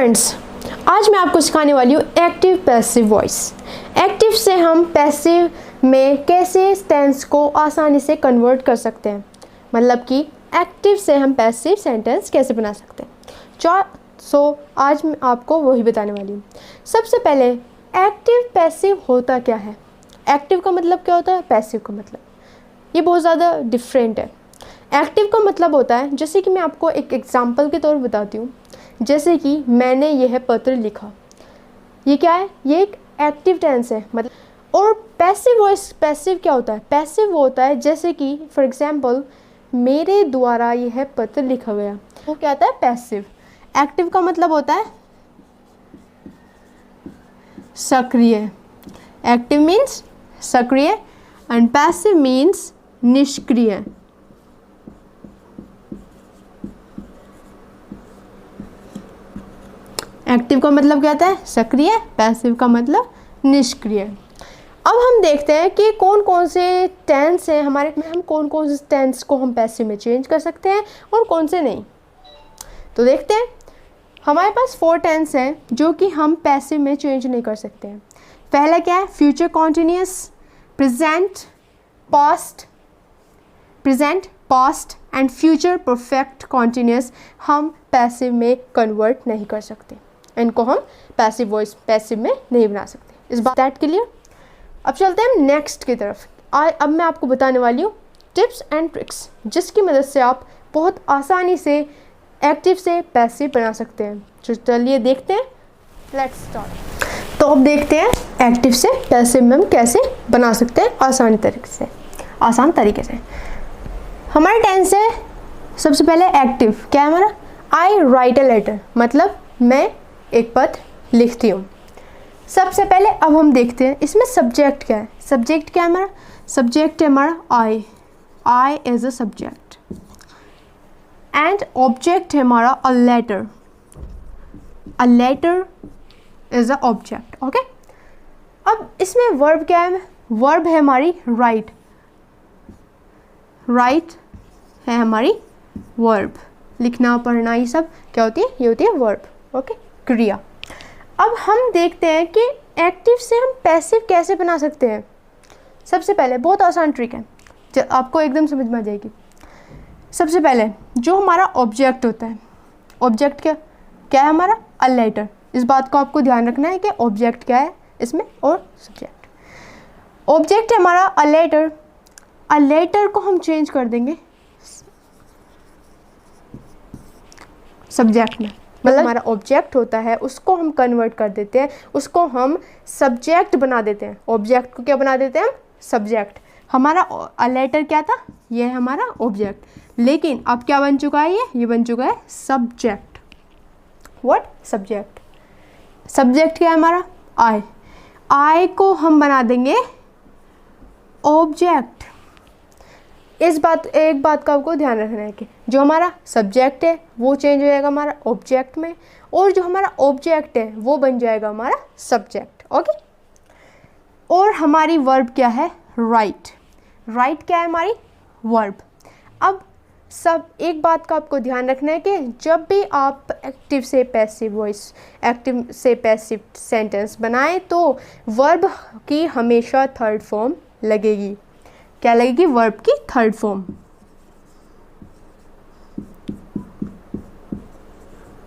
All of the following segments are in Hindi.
फ्रेंड्स, आज मैं आपको सिखाने वाली हूँ एक्टिव पैसिव वॉइस। एक्टिव से हम पैसिव में कैसे टेंस को आसानी से कन्वर्ट कर सकते हैं, मतलब कि एक्टिव से हम पैसिव सेंटेंस कैसे बना सकते हैं। आज मैं आपको वही बताने वाली हूँ। सबसे पहले एक्टिव पैसिव होता क्या है, एक्टिव का मतलब क्या होता है, पैसिव का मतलब, ये बहुत ज़्यादा डिफरेंट है। एक्टिव का मतलब होता है, जैसे कि मैं आपको एक एग्जांपल के तौर पर बताती हूँ, जैसे कि मैंने यह पत्र लिखा, ये क्या है, ये एक एक्टिव टेंस है मतलब। और पैसिव वॉइस, पैसिव क्या होता है, पैसिव वो होता है जैसे कि फॉर एग्जांपल मेरे द्वारा यह पत्र लिखा गया, वो क्या होता है, पैसिव। एक्टिव का मतलब होता है सक्रिय, एक्टिव मीन्स सक्रिय एंड पैसिव मीन्स निष्क्रिय। एक्टिव का मतलब क्या होता है, सक्रिय, पैसिव का मतलब निष्क्रिय। अब हम देखते हैं कि कौन कौन से टेंस हैं हमारे में, हम कौन कौन से टेंस को हम पैसिव में चेंज कर सकते हैं और कौन से नहीं। तो देखते हैं, हमारे पास 4 टेंस हैं जो कि हम पैसिव में चेंज नहीं कर सकते हैं। पहला क्या है, future continuous, present, past and future perfect continuous हम पैसिव में कन्वर्ट नहीं कर सकते, इनको हम पैसिव वॉइस, पैसिव में नहीं बना सकते। इस बात दैट क्लियर। अब चलते हैं नेक्स्ट की तरफ। अब मैं आपको बताने वाली हूँ टिप्स एंड ट्रिक्स, जिसकी मदद से आप बहुत आसानी से एक्टिव से पैसिव बना सकते हैं। तो चलिए देखते हैं, लेट्स स्टार्ट। तो अब देखते हैं एक्टिव से पैसिव में हम कैसे बना सकते हैं आसान तरीके से। हमारा टेंस है सबसे पहले एक्टिव, क्या है हमारा, आई राइट अ लेटर, मतलब मैं एक पत्र लिखती हूँ। सबसे पहले अब हम देखते हैं इसमें सब्जेक्ट क्या है। सब्जेक्ट क्या है हमारा, सब्जेक्ट है हमारा I as a subject and object है हमारा a letter is a object. Okay, अब इसमें वर्ब क्या है, वर्ब है हमारी राइट है हमारी वर्ब, लिखना पढ़ना ये सब क्या होती है, ये होती है वर्ब। ओके, क्रिया। अब हम देखते हैं कि एक्टिव से हम पैसिव कैसे बना सकते हैं। सबसे पहले बहुत आसान ट्रिक है, जो आपको एकदम समझ में आ जाएगी। सबसे पहले जो हमारा ऑब्जेक्ट होता है, ऑब्जेक्ट क्या है हमारा, अ लेटर। इस बात को आपको ध्यान रखना है कि ऑब्जेक्ट क्या है इसमें और सब्जेक्ट। ऑब्जेक्ट है हमारा अ लेटर, अ लेटर को हम चेंज कर देंगे सब्जेक्ट में, मतलब हमारा ऑब्जेक्ट होता है उसको हम कन्वर्ट कर देते हैं, उसको हम सब्जेक्ट बना देते हैं। ऑब्जेक्ट को क्या बना देते हैं हम, सब्जेक्ट। हमारा अ लेटर क्या था, ये है हमारा ऑब्जेक्ट, लेकिन अब क्या बन चुका है, ये बन चुका है सब्जेक्ट। What, subject. सब्जेक्ट क्या है हमारा, आई को हम बना देंगे ऑब्जेक्ट। एक बात का आपको ध्यान रखना है कि जो हमारा सब्जेक्ट है वो चेंज हो जाएगा हमारा ऑब्जेक्ट में, और जो हमारा ऑब्जेक्ट है वो बन जाएगा हमारा सब्जेक्ट। ओके, और हमारी वर्ब क्या है, राइट क्या है हमारी वर्ब। अब एक बात का आपको ध्यान रखना है कि जब भी आप एक्टिव से पैसिव सेंटेंस बनाएं तो वर्ब की हमेशा थर्ड फॉर्म लगेगी। क्या लगेगी, वर्ब की थर्ड फॉर्म।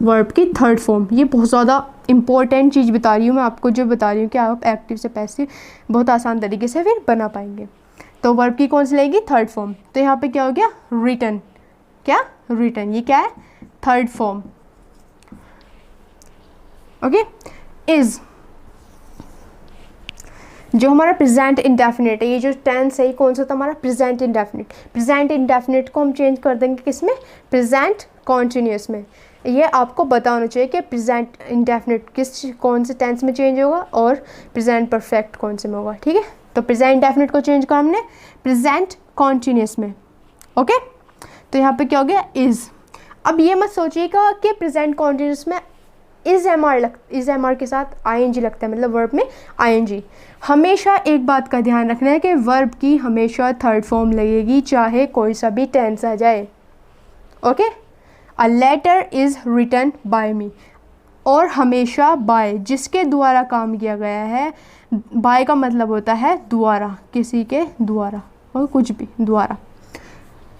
वर्ब की थर्ड फॉर्म, ये बहुत ज़्यादा इंपॉर्टेंट चीज़ बता रही हूँ मैं आपको, जो बता रही हूँ कि आप एक्टिव से पैसिव बहुत आसान तरीके से फिर बना पाएंगे। तो वर्ब की कौन सी लगेगी, थर्ड फॉर्म। तो यहाँ पे क्या हो गया, रिटन, ये क्या है, थर्ड फॉर्म। ओके, इज जो हमारा प्रेजेंट इंडेफिनिट है, ये जो टेंस है, कौन सा था हमारा, प्रेजेंट इंडेफिनिट। प्रेजेंट इंडेफिनिट को हम चेंज कर देंगे किसमें, प्रेजेंट कॉन्टिन्यूअस में। ये आपको पता होना चाहिए कि प्रेजेंट इंडेफिनिट कौन से टेंस में चेंज होगा और प्रेजेंट परफेक्ट कौन से में होगा। ठीक है, तो प्रेजेंट इंडेफिनिट को चेंज करा हमने प्रेजेंट कॉन्टिन्यूअस में। ओके, तो यहाँ पे क्या हो गया, इज। अब ये मत सोचिएगा कि प्रेजेंट कॉन्टिन्यूअस में इज एम आर के साथ ing लगता है, मतलब वर्ब में ing। हमेशा एक बात का ध्यान रखना है कि वर्ब की हमेशा थर्ड फॉर्म लगेगी, चाहे कोई सा भी टेंस आ जाए। Okay, a letter is written by me, और हमेशा बाय, जिसके द्वारा काम किया गया है। बाय का मतलब होता है द्वारा, किसी के द्वारा और कुछ भी द्वारा,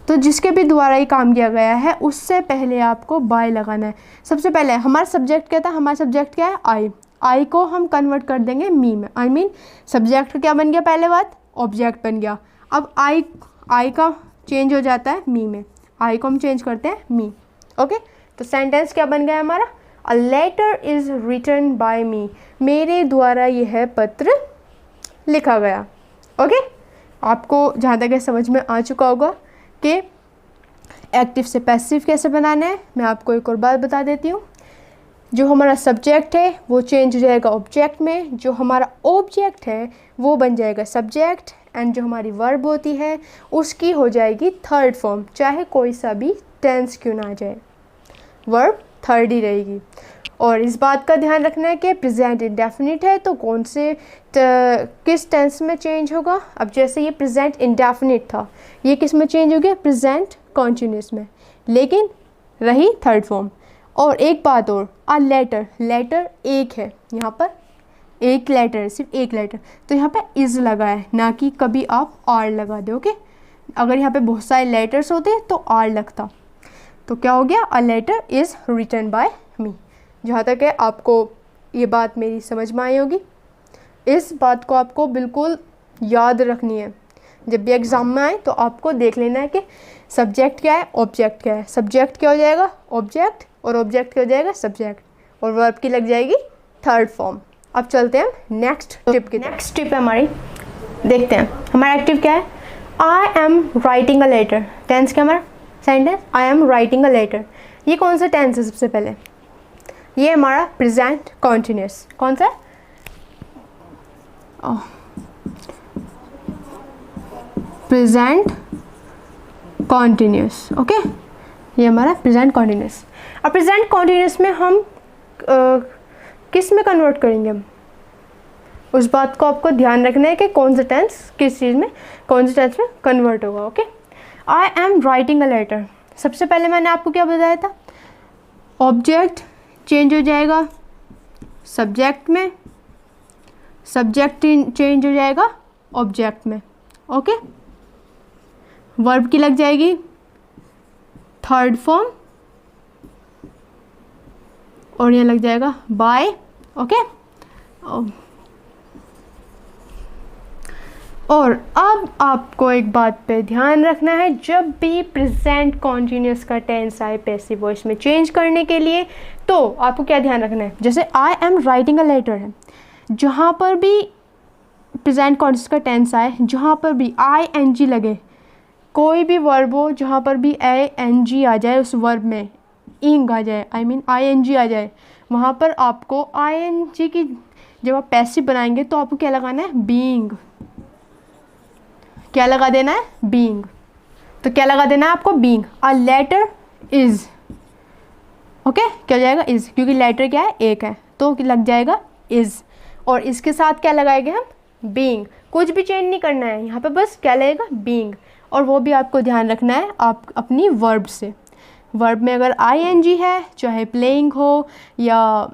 तो जिसके भी द्वारा ये काम किया गया है उससे पहले आपको बाय लगाना है। सबसे पहले हमारा सब्जेक्ट क्या था, हमारा सब्जेक्ट क्या है, आई। आई को हम कन्वर्ट कर देंगे मी में, आई मीन सब्जेक्ट क्या बन गया, पहले बात ऑब्जेक्ट बन गया। अब आई का चेंज हो जाता है मी में, आई को हम चेंज करते हैं मी। ओके, तो सेंटेंस क्या बन गया हमारा, a letter is written by me, मेरे द्वारा यह पत्र लिखा गया। ओके, आपको जहाँ तक समझ में आ चुका होगा कि एक्टिव से पैसिव कैसे बनाना है। मैं आपको एक और बात बता देती हूँ, जो हमारा सब्जेक्ट है वो चेंज हो जाएगा ऑब्जेक्ट में, जो हमारा ऑब्जेक्ट है वो बन जाएगा सब्जेक्ट, एंड जो हमारी वर्ब होती है उसकी हो जाएगी थर्ड फॉर्म, चाहे कोई सा भी टेंस क्यों ना आ जाए, वर्ब थर्ड ही रहेगी। और इस बात का ध्यान रखना है कि प्रेजेंट इंडेफिनिट है तो कौन से किस टेंस में चेंज होगा। अब जैसे ये प्रेजेंट इंडेफिनिट था, ये किस में चेंज हो गया, प्रेजेंट कॉन्टिन्यूस में, लेकिन रही थर्ड फॉर्म। और एक बात और, आ लेटर, लेटर एक है यहाँ पर, एक लेटर है, सिर्फ एक लेटर, तो यहाँ पे इज़ लगा है, ना कि कभी आप आर लगा दो। ओके, अगर यहाँ पे बहुत सारे लेटर्स होते तो आर लगता। तो क्या हो गया, a letter is written by me. जहाँ तक है आपको ये बात मेरी समझ में आई होगी, इस बात को आपको बिल्कुल याद रखनी है। जब भी एग्ज़ाम में आए तो आपको देख लेना है कि सब्जेक्ट क्या है, ऑब्जेक्ट क्या है। सब्जेक्ट क्या हो जाएगा, ऑब्जेक्ट, और ऑब्जेक्ट क्या हो जाएगा, सब्जेक्ट, और वर्ब की लग जाएगी थर्ड फॉर्म। अब चलते हैं नेक्स्ट टिप की। नेक्स्ट टिप है हमारी, देखते हैं हमारा एक्टिव क्या है, I am writing a letter. Tense क्या हमारा, sentence I am writing a letter, ये कौन सा टेंस है, सबसे पहले ये हमारा प्रेजेंट कॉन्टिन्यूस। कौन सा, प्रेजेंट कॉन्टिन्यूस। ओके, ये हमारा प्रेजेंट कॉन्टिन्यूस। अब प्रेजेंट कॉन्टिन्यूस में हम किस में कन्वर्ट करेंगे, हम उस बात को आपको ध्यान रखना है कि कौन सा टेंस किस चीज़ में, कौन से टेंस में कन्वर्ट होगा। Okay, I am writing a letter, सबसे पहले मैंने आपको क्या बताया था, ऑब्जेक्ट चेंज हो जाएगा सब्जेक्ट में, सब्जेक्ट चेंज हो जाएगा ऑब्जेक्ट में। ओके, वर्ब की लग जाएगी थर्ड फॉर्म, और ये लग जाएगा बाय। ओके, और अब आपको एक बात पे ध्यान रखना है, जब भी प्रेजेंट कॉन्टिन्यूस का टेंस आए पैसिव वॉइस में चेंज करने के लिए, तो आपको क्या ध्यान रखना है, जैसे I am writing a letter है, जहाँ पर भी प्रेजेंट कॉन्टिन्यूस का टेंस आए, जहाँ पर भी आई एन जी लगे, कोई भी वर्ब हो जहाँ पर भी ए एन जी आ जाए, उस वर्ब में इंग आ जाए, I mean I N G आ जाए, वहाँ पर आपको आई एन जी की जब आप पैसिव बनाएंगे तो आपको क्या लगाना है, बीइंग, क्या लगा देना है, बीइंग। तो क्या लगा देना है आपको, being. A letter is, okay, क्या हो जाएगा, इज, क्योंकि लेटर क्या है, एक है, तो लग जाएगा इज, और इसके साथ क्या लगाएंगे हम, बीइंग। कुछ भी चेंज नहीं करना है यहाँ पे, बस क्या लगेगा, बीइंग। और वो भी आपको ध्यान रखना है आप अपनी वर्ब से, वर्ब में अगर आई एन जी है, चाहे प्लेइंग हो या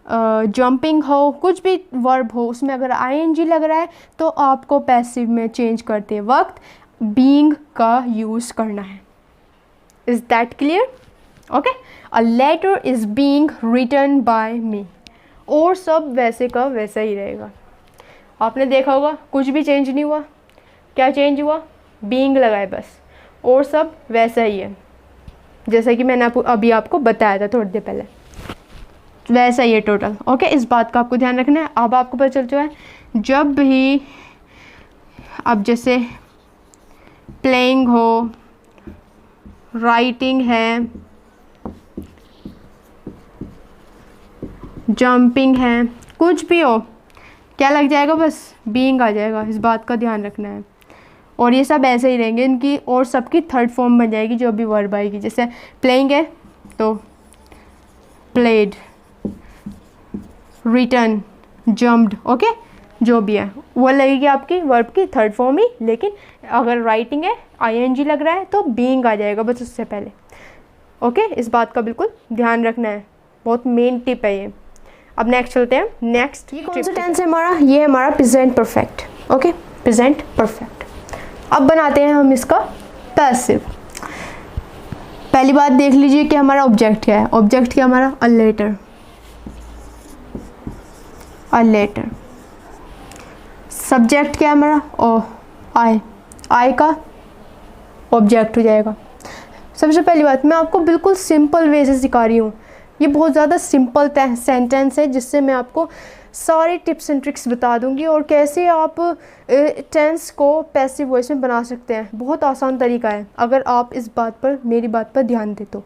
जंपिंग हो, कुछ भी वर्ब हो, उसमें अगर आई एन जी लग रहा है तो आपको पैसिव में चेंज करते वक्त बीइंग का यूज़ करना है। Is that clear? Okay, a letter is being written by me, और सब वैसे का वैसा ही रहेगा। आपने देखा होगा कुछ भी चेंज नहीं हुआ, क्या चेंज हुआ, बीइंग लगाए बस, और सब वैसा ही है, जैसा कि मैंने अभी आपको बताया था थोड़ी देर पहले, वैसा ही है टोटल। ओके, इस बात का आपको ध्यान रखना है। अब आपको पता चल चुका है, जब भी अब जैसे प्लेइंग हो, राइटिंग है, जंपिंग है, कुछ भी हो, क्या लग जाएगा, बस बीइंग आ जाएगा। इस बात का ध्यान रखना है। और ये सब ऐसे ही रहेंगे इनकी, और सबकी थर्ड फॉर्म बन जाएगी जो भी वर्ब आएगी। जैसे प्लेइंग है तो प्लेड, रिटन, जम्प्ड, ओके, जो भी है वो लगेगी आपकी वर्ब की थर्ड फॉर्म ही। लेकिन अगर राइटिंग है, आईएनजी लग रहा है, तो बीइंग आ जाएगा बस उससे पहले। ओके, इस बात का बिल्कुल ध्यान रखना है, बहुत मेन टिप है ये। अब नेक्स्ट चलते हैं। नेक्स्ट ये कौन सा टेंस है हमारा? ये है हमारा present perfect. Okay, present perfect. अब बनाते हैं हम इसका पैसिव। पहली बात देख लीजिए कि हमारा ऑब्जेक्ट क्या है। ऑब्जेक्ट क्या हमारा? A letter. A letter. Subject क्या है हमारा? ओ आई। आई का ऑब्जेक्ट हो जाएगा। सबसे पहली बात, मैं आपको बिल्कुल सिंपल वे से सिखा रही हूँ। ये बहुत ज़्यादा सिंपल सेंटेंस है जिससे मैं आपको सारे टिप्स एंड ट्रिक्स बता दूंगी और कैसे आप टेंस को पैसिव वॉइस में बना सकते हैं। बहुत आसान तरीका है अगर आप इस बात पर, मेरी बात पर ध्यान दें तो,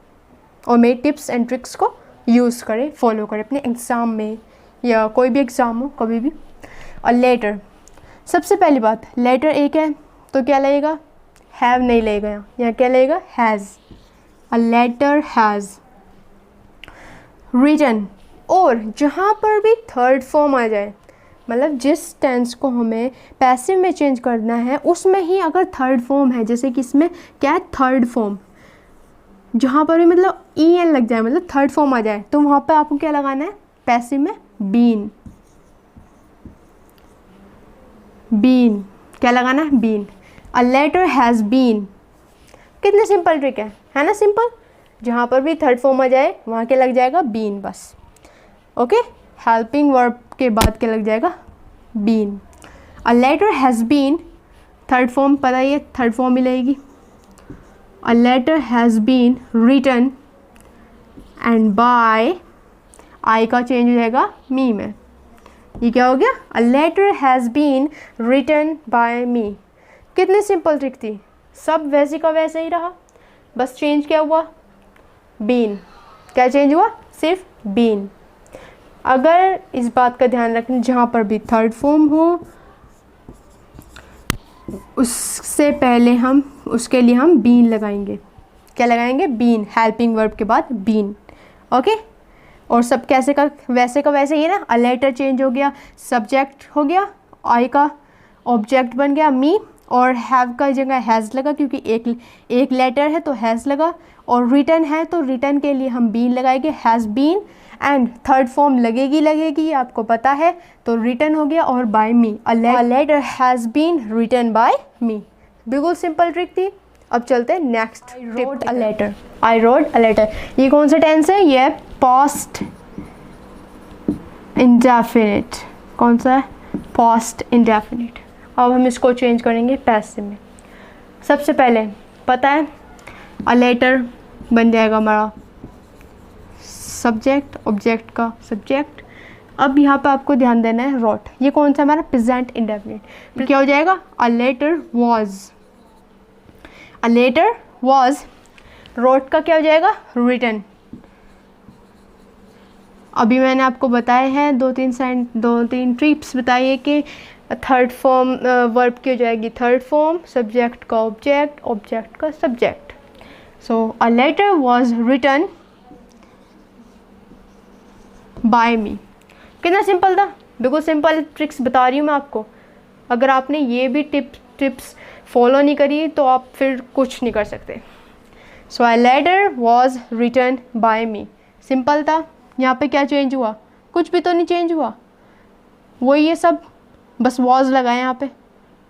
और मेरी टिप्स एंड ट्रिक्स को यूज़ करें, फॉलो करें अपने एग्ज़ाम में या कोई भी एग्ज़ाम हो कभी भी। और लेटर, सबसे पहली बात, लेटर एक है तो क्या लगेगा? हैव नहीं लगेगा। यहाँ क्या लगेगा? Has. A letter has written. और जहाँ पर भी थर्ड फॉर्म आ जाए, मतलब जिस टेंस को हमें पैसिव में चेंज करना है उसमें ही अगर थर्ड फॉर्म है, जैसे कि इसमें क्या है? Third form. जहाँ पर भी मतलब ई एन लग जाए, मतलब थर्ड फॉर्म आ जाए, तो वहाँ पर आपको क्या लगाना है? पैसिव में बीन। बीन क्या लगाना है? Been. A letter has been. कितनी सिंपल ट्रिक है ना? सिंपल। जहाँ पर भी थर्ड फॉर्म आ जाए वहाँ क्या लग जाएगा? बीन, बस। ओके, हेल्पिंग वर्ब के बाद क्या लग जाएगा? Been. A letter has been, third form पता ही है, थर्ड फॉर्म ही लगेगी। A letter has been written and by, I का चेंज हो जाएगा मी में। ये क्या हो गया? A letter has been written by me. कितनी सिंपल ट्रिक थी, सब वैसे का वैसे ही रहा, बस चेंज क्या हुआ? बीन। क्या चेंज हुआ? सिर्फ बीन। अगर इस बात का ध्यान रखें, जहाँ पर भी थर्ड फॉर्म हो उससे पहले हम उसके लिए हम बीन लगाएंगे। क्या लगाएंगे? बीन। हेल्पिंग वर्ब के बाद बीन। ओके, और सब कैसे का वैसे ही है ना। अ लेटर चेंज हो गया, सब्जेक्ट हो गया, आई का ऑब्जेक्ट बन गया मी, और हैव का जगह हैज़ लगा क्योंकि एक लेटर है तो हैज़ लगा, और रिटन है तो रिटन के लिए हम बीन लगाएंगे, has been. And third form लगेगी आपको पता है, तो रिटन हो गया, और by me. A letter has been written by me. बिल्कुल सिंपल ट्रिक थी। अब चलते हैं next. I wrote a letter. I wrote a letter, ये कौन सा टेंस है? ये पास्ट इंडेफिनिट। कौन सा है? Past indefinite. अब हम इसको चेंज करेंगे पैसिव में। सबसे पहले पता है अ लेटर बन जाएगा हमारा सब्जेक्ट, ऑब्जेक्ट का सब्जेक्ट। अब यहाँ पे आपको ध्यान देना है रोट, ये कौन सा हमारा? Present indefinite. क्या हो जाएगा? A letter was. A letter was, wrote का क्या हो जाएगा? रिटन। अभी मैंने आपको बताए हैं दो तीन ट्रिप्स बताई है कि थर्ड फॉर्म वर्ब की हो जाएगी थर्ड फॉर्म, सब्जेक्ट का ऑब्जेक्ट, ऑब्जेक्ट का subject. So a letter was written by me. कितना सिंपल था, बिल्कुल सिंपल ट्रिक्स बता रही हूँ मैं आपको। अगर आपने ये भी टिप्स फॉलो नहीं करी तो आप फिर कुछ नहीं कर सकते। So a letter was written by me, simple था। यहाँ पे क्या चेंज हुआ? कुछ भी तो नहीं चेंज हुआ, वही ये सब, बस वॉज लगाए यहाँ पे,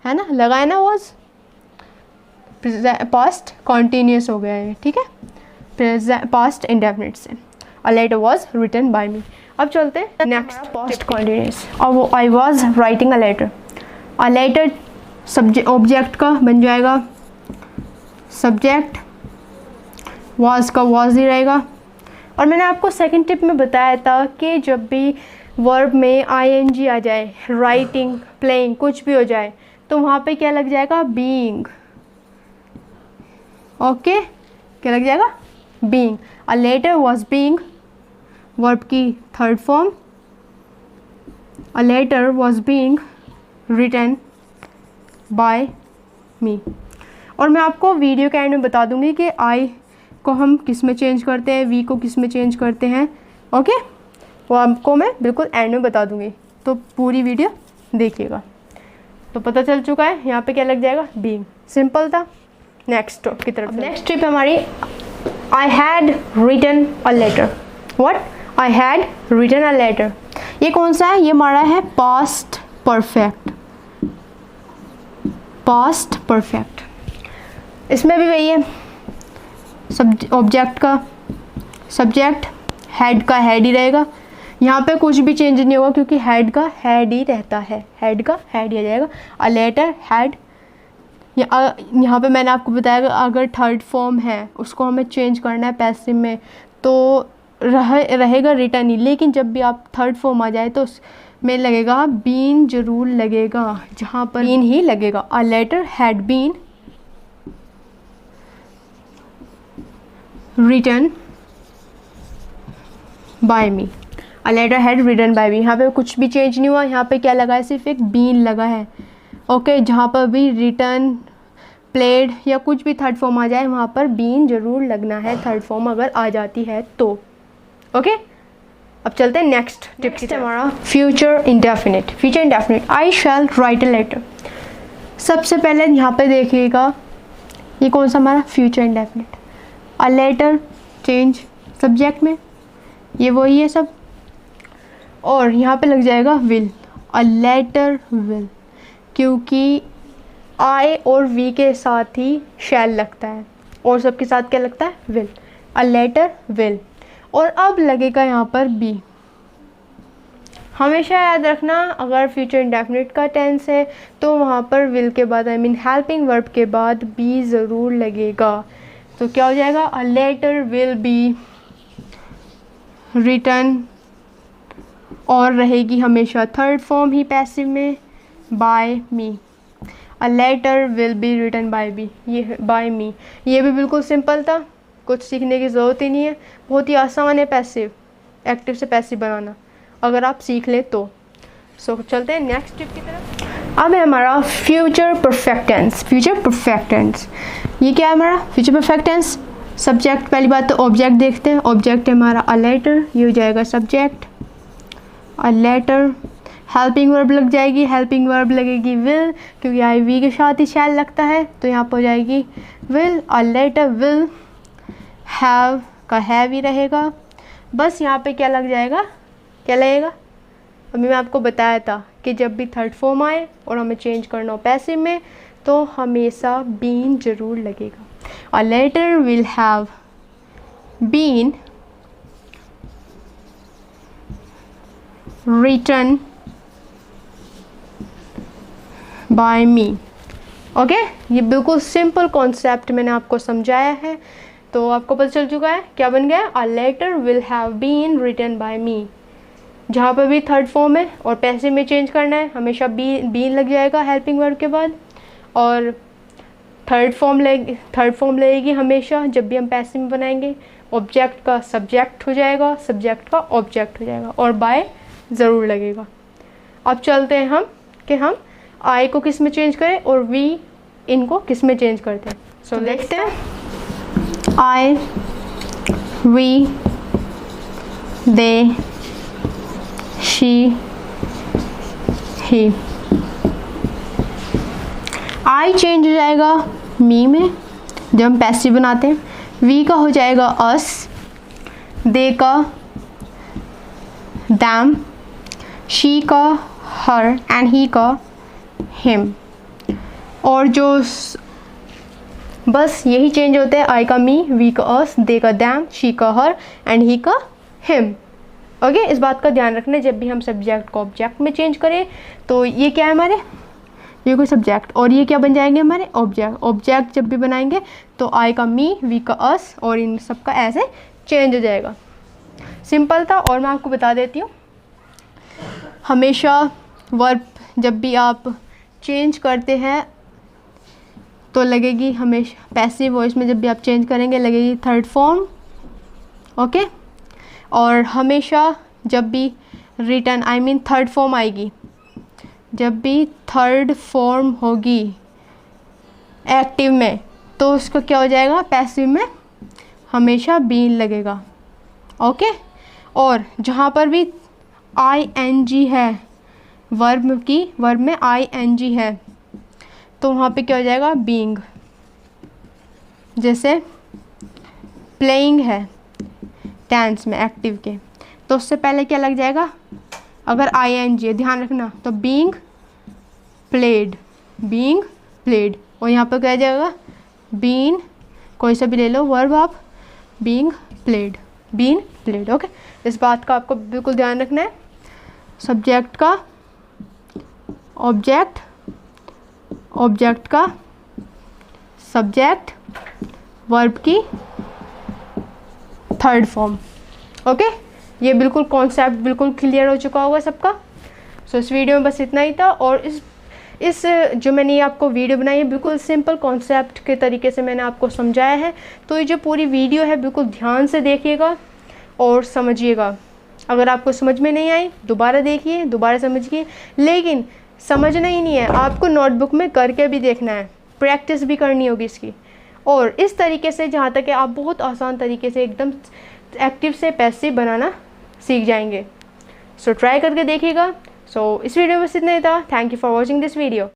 है ना, लगाए ना वॉज। पास्ट कॉन्टीन्यूस हो गया है, ठीक है, पास्ट इंडेफिनिट से। A letter was written by me. अब चलते हैं नेक्स्ट, पास्ट कॉन्टीन्यूस। और वो I was writing a letter. A letter subject object का बन जाएगा सब्जेक्ट, वॉज का वॉज ही रहेगा। और मैंने आपको सेकंड टिप में बताया था कि जब भी वर्ब में ing आ जाए, राइटिंग, प्लेइंग, कुछ भी हो जाए, तो वहाँ पे क्या लग जाएगा? बीइंग। ओके, क्या लग जाएगा? Being. A letter was being, verb की third form. A letter was being written by me. और मैं आपको वीडियो के एंड में बता दूंगी कि आई को हम किस में चेंज करते हैं, वी को किस में चेंज करते हैं। ओके, वो आपको मैं बिल्कुल एंड में बता दूंगी, तो पूरी वीडियो देखिएगा। तो पता चल चुका है यहाँ पे क्या लग जाएगा? बीइंग। सिंपल था। नेक्स्ट की तरफ। नेक्स्ट ट्रिप हमारी, I had written a letter. What? I had written a letter. ये कौन सा है? ये हमारा है पास्ट परफेक्ट, पास्ट परफेक्ट। इसमें भी वही है, ऑब्जेक्ट का सब्जेक्ट, हेड का हेड ही रहेगा। यहाँ पे कुछ भी चेंज नहीं होगा क्योंकि हेड का हेड ही रहता है, हेड का हेड ही आ जाएगा। अ लेटर हैड, यहाँ पे मैंने आपको बताया अगर थर्ड फॉर्म है उसको हमें चेंज करना है पैसिव में तो रहेगा रिटर्न ही, लेकिन जब भी आप थर्ड फॉर्म आ जाए तो उसमें लगेगा बीन जरूर लगेगा, जहाँ पर बीन ही लगेगा। A letter had been written by me, a letter had written by me. यहाँ पे कुछ भी चेंज नहीं हुआ, यहाँ पे क्या लगा है? सिर्फ एक बीन लगा है। ओके, जहाँ पर भी रिटर्न, प्लेड या कुछ भी थर्ड फॉर्म आ जाए वहाँ पर बीन जरूर लगना है, थर्ड फॉर्म अगर आ जाती है तो। ओके, अब चलते हैं नेक्स्ट टिप की तरफ। हमारा future indefinite, future indefinite. I shall write a letter. सबसे पहले यहाँ पे देखिएगा ये कौन सा हमारा future indefinite. A letter change subject में, ये वही है सब, और यहाँ पे लग जाएगा विल, अ लेटर विल, क्योंकि आई और वी के साथ ही शैल लगता है और सबके साथ क्या लगता है? विल। A letter will. और अब लगेगा यहाँ पर बी। हमेशा याद रखना अगर फ्यूचर इंडेफिनिट का टेंस है तो वहाँ पर विल के बाद आई मीन हेल्पिंग वर्ब के बाद बी ज़रूर लगेगा। तो क्या हो जाएगा? A letter will be written, और रहेगी हमेशा थर्ड फॉर्म ही पैसिव में, by me. A letter will be written by B, ये बाय मी। ये भी बिल्कुल सिंपल था, कुछ सीखने की ज़रूरत ही नहीं है, बहुत ही आसान है पैसिव, एक्टिव से पैसिव बनाना अगर आप सीख लें तो। सो चलते हैं नेक्स्ट टिप की तरफ। अब है हमारा future perfect tense. Future perfect tense ये क्या है हमारा? फ्यूचर परफेक्ट टेंस सब्जेक्ट, पहली बात तो ऑब्जेक्ट देखते हैं। ऑब्जेक्ट है हमारा अ लेटर, ये हो जाएगा subject. A letter, helping verb लग जाएगी, हेल्पिंग वर्ब लगेगी विल, क्योंकि आई वी के साथ ही शैल लगता है तो यहाँ पर हो जाएगी will. A letter will have का हैव ही रहेगा, बस यहाँ पे क्या लग जाएगा? क्या लगेगा? अभी मैं आपको बताया था कि जब भी थर्ड फॉर्म आए और हमें चेंज करना हो पैसिव में तो हमेशा बीन ज़रूर लगेगा। A letter will have been written by me. Okay, ये बिल्कुल सिंपल कॉन्सेप्ट मैंने आपको समझाया है तो आपको पता चल चुका है क्या बन गया? A letter will have been written by me. जहाँ पर भी थर्ड फॉर्म है और पैसिव में चेंज करना है हमेशा बीन लग जाएगा हेल्पिंग वर्ब के बाद, और थर्ड फॉर्म लगेगी हमेशा जब भी हम पैसिव में बनाएंगे। ऑब्जेक्ट का सब्जेक्ट हो जाएगा, सब्जेक्ट का ऑब्जेक्ट हो जाएगा, और बाय ज़रूर लगेगा। अब चलते हैं हम कि हम आई को किस में चेंज करें और वी इनको किस में चेंज करते हैं। सो देखते हैं। I, we, they, she, he. I change हो जाएगा मी में जब हम पैसिव बनाते हैं, वी का हो जाएगा अस, दे का दैम, शी का हर एंड ही का हिम। और जो बस यही चेंज होते हैं, आई का मी, वी का अस, दे का दैम, शी का हर एंड ही का हिम। ओके, इस बात का ध्यान रखना जब भी हम सब्जेक्ट को ऑब्जेक्ट में चेंज करें तो ये क्या है हमारे? ये कोई सब्जेक्ट और ये क्या बन जाएंगे हमारे? ऑब्जेक्ट। ऑब्जेक्ट जब भी बनाएंगे तो आई का मी, वी का अस और इन सब का ऐसे चेंज हो जाएगा। सिंपल था। और मैं आपको बता देती हूँ, हमेशा वर्ब जब भी आप चेंज करते हैं तो लगेगी हमेशा पैसिव वॉइस में, जब भी आप चेंज करेंगे लगेगी थर्ड फॉर्म। ओके, और हमेशा जब भी return I mean third form आएगी, जब भी थर्ड फॉर्म होगी एक्टिव में तो उसका क्या हो जाएगा? पैसिव में हमेशा बीन लगेगा। ओके, और जहाँ पर भी आई एन जी है वर्ब में आई एन जी है तो वहाँ पे क्या हो जाएगा? बीइंग। जैसे प्लेइंग है टेंस में एक्टिव के तो उससे पहले क्या लग जाएगा, अगर ING है ध्यान रखना, तो बीइंग प्लेड, बीइंग प्लेड, और यहाँ पर क्या जाएगा, बीन, कोई सा भी ले लो वर्ब आप, being played, been played. Okay, इस बात का आपको बिल्कुल ध्यान रखना है। सब्जेक्ट का ऑब्जेक्ट, ऑब्जेक्ट का सब्जेक्ट, वर्ब की थर्ड फॉर्म। ओके, ये बिल्कुल कॉन्सेप्ट बिल्कुल क्लियर हो चुका होगा सबका। सो इस वीडियो में बस इतना ही था, और इस जो मैंने ये आपको वीडियो बनाई है बिल्कुल सिंपल कॉन्सेप्ट के तरीके से मैंने आपको समझाया है। तो ये जो पूरी वीडियो है बिल्कुल ध्यान से देखिएगा और समझिएगा। अगर आपको समझ में नहीं आई दोबारा देखिए, दोबारा समझिए, लेकिन समझना ही नहीं है, आपको नोटबुक में करके भी देखना है, प्रैक्टिस भी करनी होगी इसकी। और इस तरीके से जहाँ तक है आप बहुत आसान तरीके से एकदम एक्टिव से पैसिव बनाना सीख जाएंगे। सो ट्राई करके देखिएगा। सो इस वीडियो में बस इतना ही था। Thank you for watching this video.